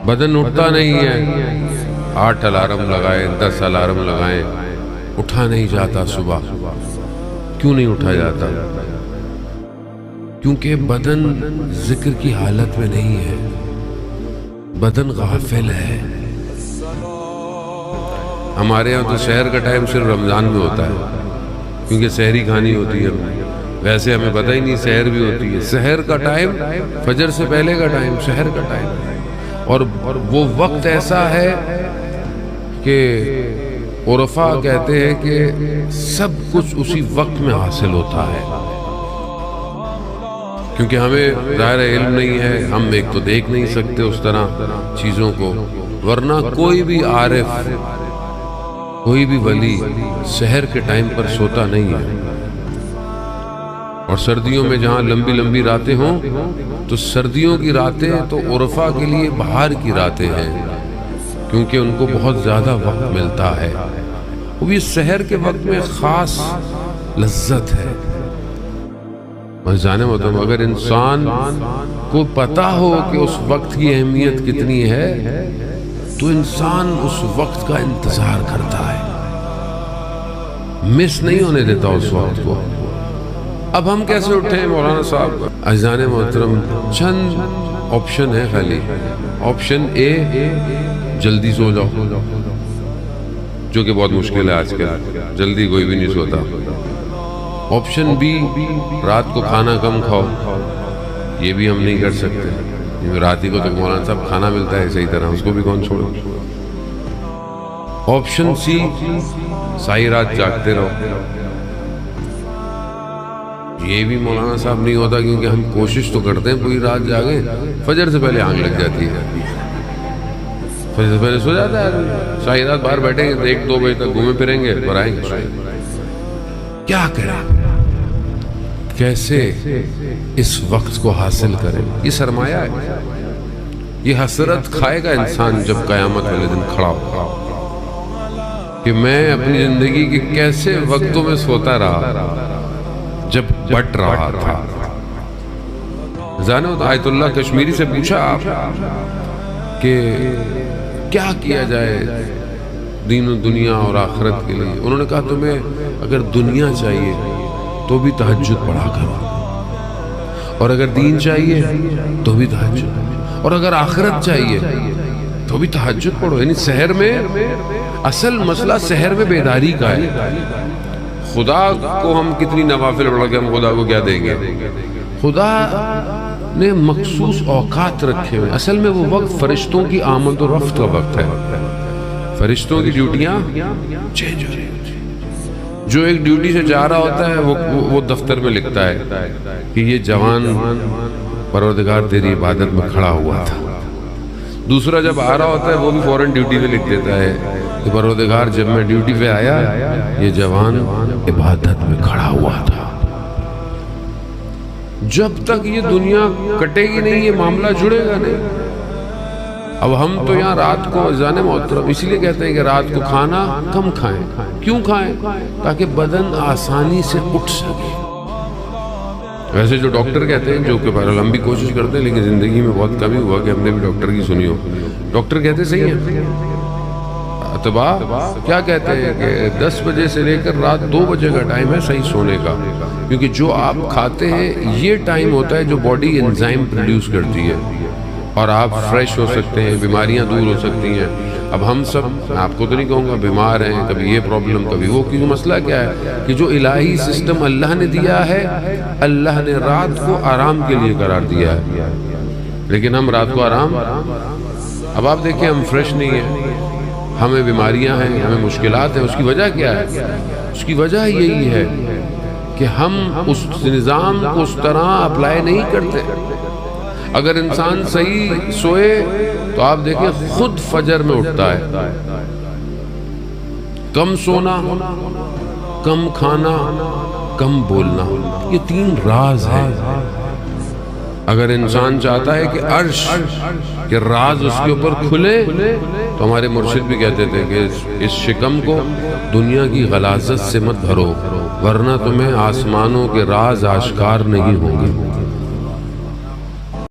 بدن اٹھتا نہیں ہے، 8 الارم لگائیں 10 الارم لگائیں، اٹھا نہیں جاتا صبح۔ کیوں نہیں اٹھا جاتا؟ کیونکہ بدن ذکر کی حالت میں نہیں ہے، بدن غافل ہے۔ ہمارے یہاں تو سحر کا ٹائم صرف رمضان میں ہوتا ہے، کیونکہ سحری کھانی ہوتی ہے، ویسے ہمیں پتہ ہی نہیں سحر بھی ہوتی ہے۔ سحر کا ٹائم فجر سے پہلے کا ٹائم سحر کا ٹائم ہے، اور وہ وقت ایسا ہے کہ عرفاء کہتے ہیں کہ سب کچھ اسی وقت میں حاصل ہوتا ہے، کیونکہ ہمیں ظاہر علم نہیں ہے، ہم ایک تو دیکھ نہیں سکتے اس طرح چیزوں کو، ورنہ کوئی بھی عارف، کوئی بھی ولی سحر کے ٹائم پر سوتا نہیں ہے۔ اور سردیوں میں جہاں لمبی لمبی راتیں ہوں تو سردیوں کی راتیں تو عرفاء کے لیے بہار کی راتیں ہیں، کیونکہ ان کو بہت زیادہ وقت ملتا ہے۔ وہ بھی سحر کے وقت میں خاص لذت ہے۔ میں جانے مطلب اگر انسان کو پتا ہو کہ اس وقت کی اہمیت کتنی ہے تو انسان اس وقت کا انتظار کرتا ہے، مس نہیں ہونے دیتا اس وقت کو۔ اب ہم کیسے اٹھیں مولانا صاحب؟ عزیزان محترم، چند آپشن ہے خالی۔ آپشن اے، جلدی سو جاؤ، جو کہ بہت مشکل ہے آج کل، جلدی کوئی بھی نہیں سوتا۔ آپشن بی، رات کو کھانا کم کھاؤ، یہ بھی ہم نہیں کر سکتے، رات ہی کو تو مولانا صاحب کھانا ملتا ہے صحیح طرح، اس کو بھی کون چھوڑے۔ آپشن سی، ساری رات جاگتے رہو، یہ بھی مولانا صاحب نہیں ہوتا، کیونکہ ہم کوشش تو کرتے ہیں پوری رات جاگیں، فجر سے پہلے آنکھ لگ جاتی ہے، فجر سے پہلے سو جاتا ہے، ساری رات باہر بیٹھیں گے 1-2 بجے تک گھومے پھریں گے، پر آئیں گے۔ کیا کریں؟ کیسے اس وقت کو حاصل کریں؟ یہ سرمایہ ہے، یہ حسرت کھائے گا انسان جب قیامت والے دن کھڑا ہوگا کہ میں اپنی زندگی کے کیسے وقتوں میں سوتا رہا جب بٹ رہا تھا۔ جانے آیت اللہ کشمیری سے پوچھا آپ کہ کیا کیا جائے دین و دنیا اور آخرت کے لیے؟ انہوں نے کہا تمہیں اگر دنیا چاہیے تو بھی تہجد پڑھا کرو، اور اگر دین چاہیے تو بھی تہجد، اور اگر آخرت چاہیے تو بھی تہجد پڑھو۔ یعنی سحر میں اصل مسئلہ سحر میں بیداری کا ہے۔ خدا کو ہم کتنی نوافل پڑھ کے ہم خدا کو کیا دیں گے؟ خدا نے مخصوص اوقات رکھے ہوئے، اصل میں وہ وقت فرشتوں کی آمد و رفت کا وقت ہے، فرشتوں کی ڈیوٹیاں چینج ہو رہی ہیں۔ جو ایک ڈیوٹی سے جا رہا ہوتا ہے وہ دفتر میں لکھتا ہے کہ یہ جوان پروردگار تیری عبادت میں کھڑا ہوا تھا، دوسرا جب آ رہا ہوتا ہے وہ بھی فوراً ڈیوٹی پہ لکھ دیتا ہے کہ پروردگار جب میں ڈیوٹی پہ آیا یہ جوان عبادت میں کھڑا ہوا تھا۔ جب تک یہ دنیا کٹے گی نہیں یہ معاملہ جڑے گا نہیں۔ اب ہم تو یہاں رات کو عزیزان محترم اس لیے کہتے ہیں کہ رات کو کھانا کم کھائیں۔ کیوں کھائیں؟ تاکہ بدن آسانی سے اٹھ سکے۔ ویسے جو ڈاکٹر کہتے ہیں، جو کہ بہرحال ہم بھی کوشش کرتے ہیں لیکن زندگی میں بہت کم ہی ہوا کہ ہم نے بھی ڈاکٹر کی سنی ہو، ڈاکٹر کہتے صحیح ہیں، اتباع کیا کہتے ہیں کہ 10 بجے سے لے کر رات 2 بجے کا ٹائم ہے صحیح سونے کا، کیونکہ جو آپ کھاتے ہیں یہ ٹائم ہوتا ہے جو باڈی انزائم پروڈیوس کرتی ہے اور آپ فریش ہو سکتے ہیں، بیماریاں دور ہو سکتی ہیں۔ اب ہم سب، میں آپ کو تو نہیں کہوں گا، بیمار ہیں، کبھی یہ پرابلم کبھی وہ، کیونکہ مسئلہ کیا ہے کہ جو الہی سسٹم اللہ نے دیا ہے، اللہ نے رات کو آرام کے لیے قرار دیا ہے، لیکن ہم رات کو آرام، اب آپ دیکھیں ہم فریش نہیں ہیں، ہمیں بیماریاں ہیں، ہمیں مشکلات ہیں۔ اس کی وجہ کیا ہے؟ اس کی وجہ یہی ہے کہ ہم اس نظام کو اس طرح اپلائی نہیں کرتے۔ اگر انسان صحیح سوئے تو آپ دیکھیں خود فجر میں اٹھتا ہے۔ کم سونا، کم کھانا، کم بولنا، یہ 3 راز ہیں۔ اگر انسان چاہتا ہے کہ عرش کے راز اس کے اوپر کھلے تو ہمارے مرشد بھی کہتے تھے کہ اس شکم کو دنیا کی غلاظت سے مت بھرو، ورنہ تمہیں آسمانوں کے راز آشکار نہیں ہوں گے۔